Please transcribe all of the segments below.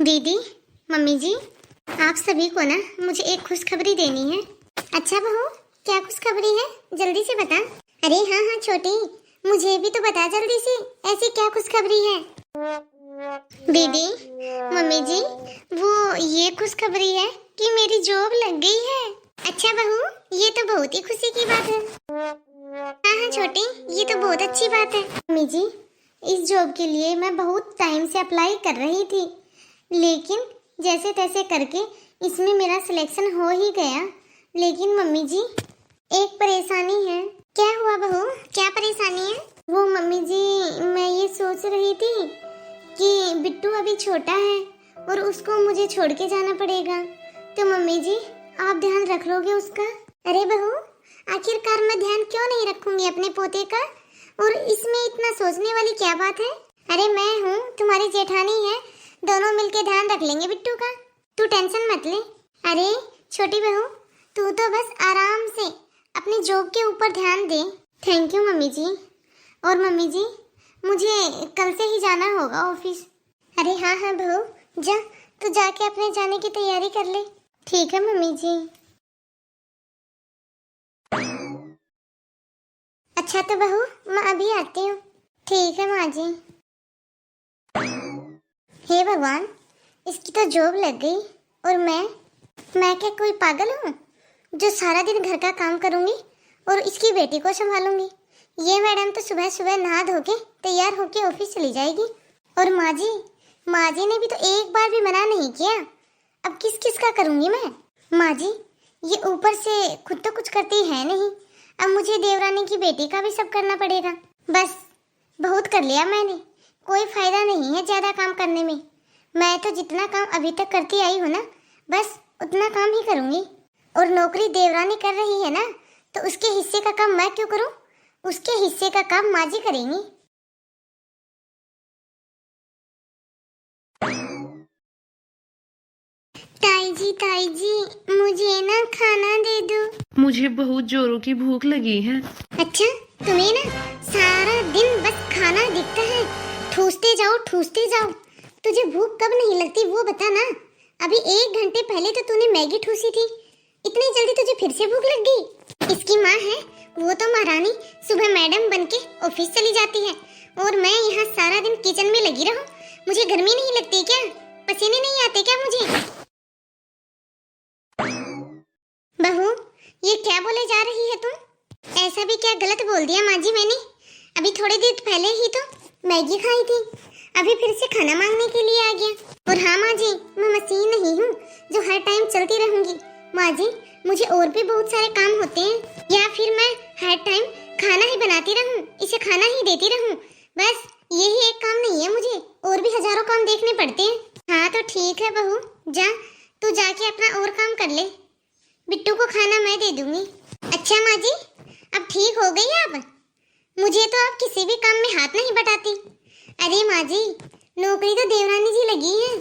दीदी, मम्मी जी, आप सभी को ना मुझे एक खुशखबरी देनी है। अच्छा बहू, क्या खुशखबरी है? जल्दी से बता। अरे हाँ हाँ छोटी, मुझे भी तो बता जल्दी से, ऐसी क्या खुशखबरी है? दीदी, मम्मी जी, वो ये खुशखबरी है कि मेरी जॉब लग गई है। अच्छा बहू, ये तो बहुत ही खुशी की बात है। हाँ हाँ छोटी, ये तो बहुत अच्छी बात है। मम्मी जी, इस जॉब के लिए मैं बहुत टाइम से अप्लाई कर रही थी, लेकिन जैसे तैसे करके इसमें मेरा सिलेक्शन हो ही गया। लेकिन मम्मी जी, एक परेशानी है। क्या हुआ बहू, क्या परेशानी है? वो मम्मी जी, मैं ये सोच रही थी कि बिट्टू अभी छोटा है और उसको मुझे छोड़ के जाना पड़ेगा, तो मम्मी जी आप ध्यान रख लोगे उसका? अरे बहू, आखिरकार मैं ध्यान क्यों नहीं रखूंगी अपने पोते का, और इसमें इतना सोचने वाली क्या बात है? अरे मैं हूँ, तुम्हारी जेठानी है, दोनों मिलके ध्यान रख लेंगे बिट्टू का, तू टेंशन मत ले। अरे छोटी बहू, तू तो बस आराम से अपनी जॉब के ऊपर ध्यान दे। थैंक यू मम्मी जी। और मम्मी जी, मुझे कल से ही जाना होगा ऑफिस। अरे हाँ हाँ बहू, जा तू जाके अपने जाने की तैयारी कर ले। ठीक है मम्मी जी। अच्छा तो बहू, मैं अभी आती हूँ। ठीक है माँ जी। हे भगवान, इसकी तो जॉब लग गई और मैं क्या कोई पागल हूँ जो सारा दिन घर का काम करूँगी और इसकी बेटी को संभालूंगी? ये मैडम तो सुबह सुबह नहा धो के तैयार होके ऑफिस चली जाएगी। और माँ जी ने भी तो एक बार भी मना नहीं किया। अब किस किस का करूँगी मैं? माँ जी, ये ऊपर से खुद तो कुछ करती है नहीं, अब मुझे देवरानी की बेटी का भी सब करना पड़ेगा। बस बहुत कर लिया मैंने, कोई फायदा नहीं है ज्यादा काम करने में। मैं तो जितना काम अभी तक करती आई हूँ ना, बस उतना काम ही करूँगी। और नौकरी देवरानी कर रही है ना, तो उसके हिस्से का काम मैं क्यों करूँ? उसके हिस्से का काम माँ जी करेंगी। ताई जी, मुझे ना खाना दे दो। मुझे बहुत जोरों की भूख लगी है। अच्छा, तुम्हें ना सारा दिन बस खाना दिखता है, ठूसते जाओ। तुझे भूख कब नहीं लगती वो बता ना। अभी 1 घंटे पहले तो तूने मैगी ठूसी थी, इतनी जल्दी तुझे फिर से भूख लग गई? इसकी माँ है वो तो महारानी, सुबह मैडम बनके ऑफिस चली जाती है और मैं यहाँ सारा दिन किचन में लगी रहूं। मुझे गर्मी नहीं लगती क्या? पसीने नहीं आते क्या मुझे? बहू, ये क्या बोले जा रही है तुम? ऐसा भी क्या गलत बोल दिया माँ जी मैंने? अभी थोड़ी देर पहले ही तो मैगी खाई थी, अभी फिर से खाना मांगने के लिए आ गया। और हाँ माँ जी, मैं मशीन नहीं हूँ जो हर टाइम चलती रहूंगी। माँ जी, मुझे और भी बहुत सारे काम होते हैं, या फिर मैं हर टाइम खाना ही बनाती रहूं, इसे खाना ही देती रहूं? बस यही एक काम नहीं है मुझे, और भी हजारों काम देखने पड़ते हैं। हाँ तो ठीक है बहू, जा तू जाके अपना और काम कर ले, बिट्टू को खाना मैं दे दूंगी। अच्छा माँ जी, अब ठीक हो गई आप? मुझे तो आप किसी भी काम में हाथ नहीं बटाती। अरे माँ जी, नौकरी तो देवरानी जी लगी है,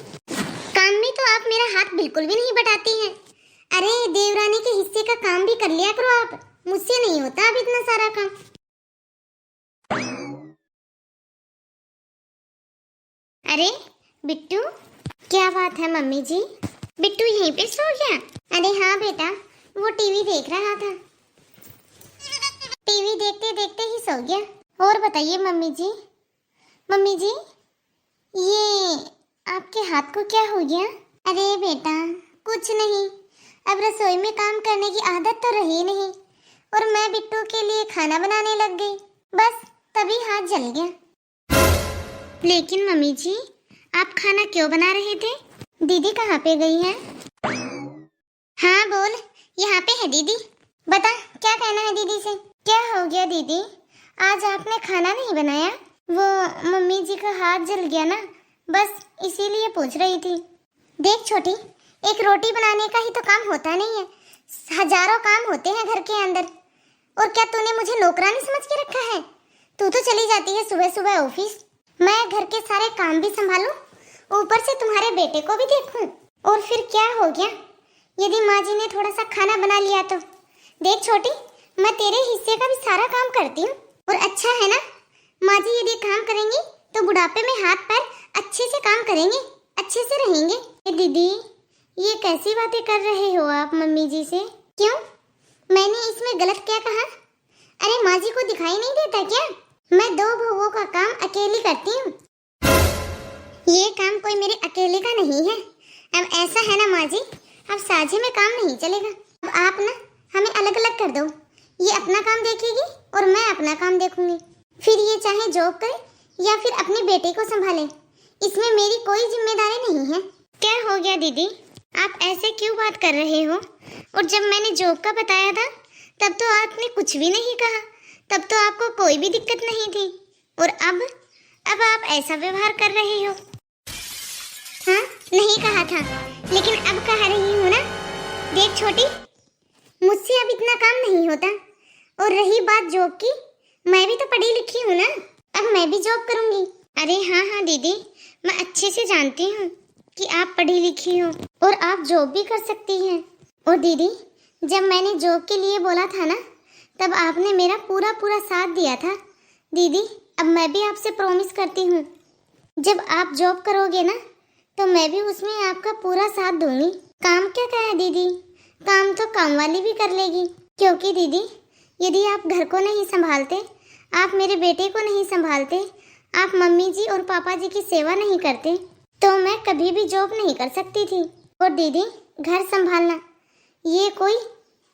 काम में तो आप मेरा हाथ बिल्कुल भी नहीं बटाती हैं। अरे देवरानी के हिस्से का काम भी कर लिया करो आप, मुझसे नहीं होता अब इतना सारा काम। अरे बिट्टू, क्या बात है मम्मी जी? बिट्टू यहीं पे सो गया? अरे हाँ बेटा, वो टीवी देख रहा था, टीवी देखते देखते ही सो गया। और बताइए मम्मी जी। मम्मी जी, ये आपके हाथ को क्या हो गया? अरे बेटा कुछ नहीं, अब रसोई में काम करने की आदत तो रही नहीं, और मैं बिट्टू के लिए खाना बनाने लग गई, बस तभी हाथ जल गया। लेकिन मम्मी जी, आप खाना क्यों बना रहे थे? दीदी कहाँ पे गई है? हाँ बोल, यहाँ पे है दीदी। बता क्या कहना है दीदी से? क्या हो गया दीदी, आज आपने खाना नहीं बनाया? वो मम्मी जी का हाथ जल गया ना, बस इसीलिए पूछ रही थी। देख छोटी, एक रोटी बनाने का ही तो काम होता नहीं है, हजारों काम होते हैं घर के अंदर। और क्या तूने मुझे नौकरानी समझ के रखा है? तू तो चली जाती है सुबह सुबह ऑफिस, मैं घर के सारे काम भी संभालूं, ऊपर से तुम्हारे बेटे को भी देखूं। और फिर क्या हो गया यदि माँ जी ने थोड़ा सा खाना बना लिया तो? देख छोटी, मैं तेरे हिस्से का भी सारा काम करती हूँ, और अच्छा है ना, माँ जी यदि काम करेंगी तो बुढ़ापे में हाथ पैर अच्छे से काम करेंगे, अच्छे से रहेंगे। दीदी ये कैसी बातें कर रहे हो आप मम्मी जी से? क्यों, मैंने इसमें गलत क्या कहा? अरे माँ जी को दिखाई नहीं देता क्या? मैं 2 बहुओं का काम अकेली करती हूँ। ये काम कोई मेरे अकेले का नहीं है। अब ऐसा है ना माँ जी, अब साझे में काम नहीं चलेगा। अब आप ना हमें अलग अलग कर दो। ये अपना काम देखेगी और मैं अपना काम देखूंगी। फिर ये चाहे जॉब करे या फिर अपने बेटे को संभाले, इसमें मेरी कोई जिम्मेदारी नहीं है। क्या हो गया दीदी, आप ऐसे क्यों बात कर रहे हो? और जब मैंने जॉब का बताया था तब तो आपने कुछ भी नहीं कहा, तब तो आपको कोई भी दिक्कत नहीं थी। और अब आप ऐसा व्यवहार कर रहे हो। हाँ, नहीं कहा था, लेकिन अब कह रही हूँ ना। देख छोटी, मुझसे अब इतना काम नहीं होता। और रही बात जॉब की, मैं भी तो पढ़ी लिखी हूँ ना, अब मैं भी जॉब करूँगी। अरे हाँ हाँ दीदी, मैं अच्छे से जानती हूँ कि आप पढ़ी लिखी हो और आप जॉब भी कर सकती हैं। और दीदी, जब मैंने जॉब के लिए बोला था ना, तब आपने मेरा पूरा पूरा साथ दिया था। दीदी अब मैं भी आपसे प्रॉमिस करती हूँ, जब आप जॉब करोगे ना तो मैं भी उसमें आपका पूरा साथ दूंगी। काम क्या है दीदी, काम तो काम वाली भी कर लेगी। क्योंकि दीदी यदि आप घर को नहीं संभालते, आप मेरे बेटे को नहीं संभालते, आप मम्मी जी और पापा जी की सेवा नहीं करते, तो मैं कभी भी जॉब नहीं कर सकती थी। और दीदी घर संभालना ये कोई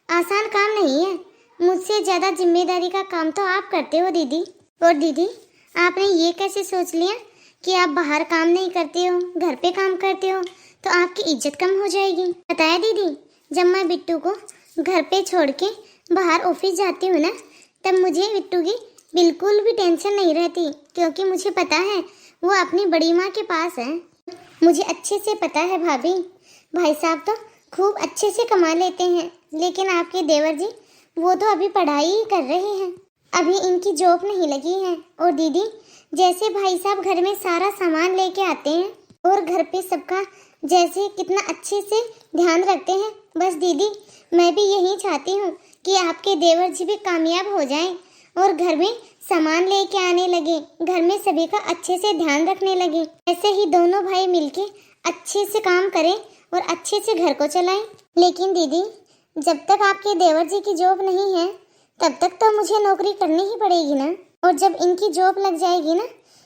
आसान काम नहीं है। मुझसे ज़्यादा जिम्मेदारी का काम तो आप करते हो दीदी। और दीदी आपने ये कैसे सोच लिया कि आप बाहर काम नहीं करते हो, घर पे काम करते हो तो आपकी इज्जत कम हो जाएगी? पता है दीदी, जब मैं बिट्टू को घर पे छोड़ के बाहर ऑफिस जाती हूँ ना, तब मुझे बिट्टू की बिल्कुल भी टेंशन नहीं रहती, क्योंकि मुझे पता है वो अपनी बड़ी माँ के पास है। मुझे अच्छे से पता है भाभी, भाई साहब तो खूब अच्छे से कमा लेते हैं, लेकिन आपके देवर जी वो तो अभी पढ़ाई ही कर रहे हैं, अभी इनकी जॉब नहीं लगी है। और दीदी जैसे भाई साहब घर में सारा सामान लेके आते हैं और घर पे सबका जैसे कितना अच्छे से ध्यान रखते हैं, बस दीदी मैं भी यही चाहती हूँ कि आपके देवर जी भी कामयाब हो जाएं और घर में सामान लेके आने लगे, घर में सभी का अच्छे से ध्यान रखने लगे। ऐसे ही दोनों भाई मिलके अच्छे से काम करें और अच्छे से घर को चलाएं। लेकिन दीदी जब तक आपके देवर जी की जॉब नहीं है तब तक तो मुझे नौकरी करनी ही पड़ेगी ना। और जब इनकी जॉब लग जाएगी ना,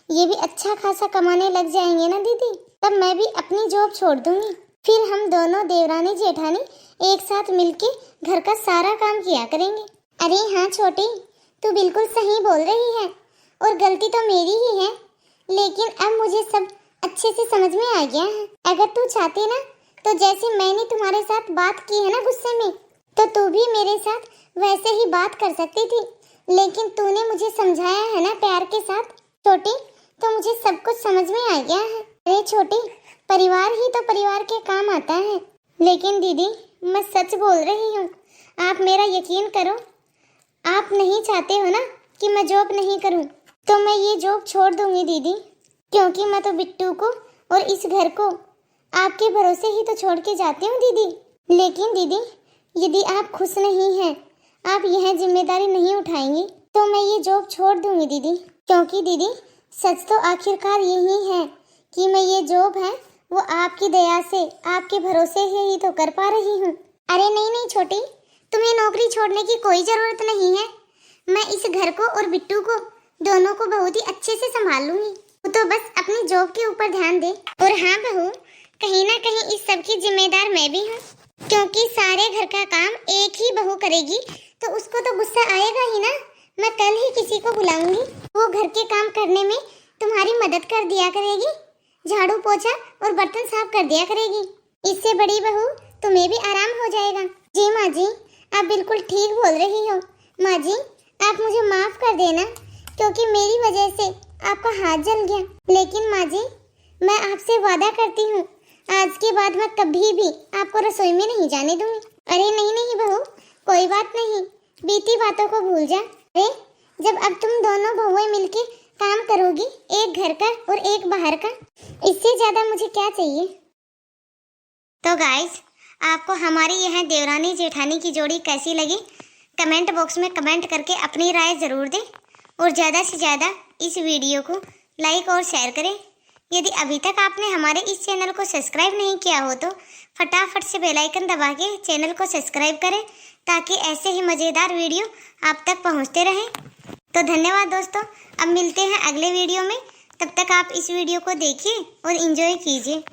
ये भी अच्छा खासा कमाने लग जाएंगे ना दीदी, तब मैं भी अपनी जॉब छोड़ दूंगी। फिर हम दोनों देवरानी जेठानी एक साथ मिलके घर का सारा काम किया करेंगे। अरे हाँ छोटी, तू बिल्कुल सही बोल रही है और गलती तो मेरी ही है, लेकिन अब मुझे सब अच्छे से समझ में आ गया है। अगर तू चाहती ना तो जैसे मैंने तुम्हारे साथ बात की है ना गुस्से में, तो तू भी मेरे साथ वैसे ही बात कर सकती थी, लेकिन तूने मुझे समझाया है ना प्यार के साथ छोटी, तो मुझे सब कुछ समझ में आ गया है। अरे छोटी, परिवार ही तो परिवार के काम आता है। लेकिन दीदी मैं सच बोल रही हूँ, आप मेरा यकीन करो, आप नहीं चाहते हो ना कि मैं जॉब नहीं करूँ, तो मैं ये जॉब छोड़ दूंगी दीदी, क्योंकि मैं तो बिट्टू को और इस घर को आपके भरोसे ही तो छोड़ के जाती हूँ दीदी। लेकिन दीदी यदि आप खुश नहीं हैं, आप यह जिम्मेदारी नहीं उठाएंगी, तो मैं ये जॉब छोड़ दूंगी दीदी, क्योंकि दीदी सच तो आखिरकार यही है कि मैं ये जॉब है वो आपकी दया से, आपके भरोसे ही तो कर पा रही हूँ। अरे नहीं नहीं छोटी, तुम्हें नौकरी छोड़ने की कोई ज़रूरत नहीं है। मैं इस घर को और बिट्टू को दोनों को बहुत ही अच्छे से संभाल लूंगी। तो बस अपनी जॉब के ऊपर ध्यान दे। और हाँ बहू, कहीं ना कहीं इस सब की जिम्मेदार मैं भी हूँ, क्योंकि सारे घर का काम एक ही बहू करेगी तो उसको तो गुस्सा आएगा ही ना। मैं कल ही किसी को बुलाऊंगी, वो घर के काम करने में तुम्हारी मदद कर दिया करेगी, झाड़ू पोछा और बर्तन साफ कर दिया करेगी। इससे बड़ी बहू तुम्हें भी आराम हो जाएगा। जी माँ जी, आप बिल्कुल ठीक बोल रही हो। माँ जी आप मुझे माफ कर देना, क्योंकि मेरी वजह से आपका हाथ जल गया। लेकिन माँ जी मैं आपसे वादा करती हूँ, आज के बाद मैं कभी भी आपको रसोई में नहीं जाने दूंगी। अरे नहीं नहीं बहू, कोई बात नहीं, बीती बातों को भूल जा। अरे जब अब तुम दोनों बहुएं मिलके काम करोगी, एक घर का और एक बाहर का, इससे ज्यादा मुझे क्या चाहिए। तो गाइस, आपको हमारी यह देवरानी जेठानी की जोड़ी कैसी लगी? कमेंट बॉक्स में कमेंट करके अपनी राय ज़रूर दें और ज़्यादा से ज़्यादा इस वीडियो को लाइक और शेयर करें। यदि अभी तक आपने हमारे इस चैनल को सब्सक्राइब नहीं किया हो तो फटाफट से बेल आइकन दबा के चैनल को सब्सक्राइब करें, ताकि ऐसे ही मज़ेदार वीडियो आप तक पहुंचते रहें। तो धन्यवाद दोस्तों, अब मिलते हैं अगले वीडियो में। तब तक आप इस वीडियो को देखिए और एंजॉय कीजिए।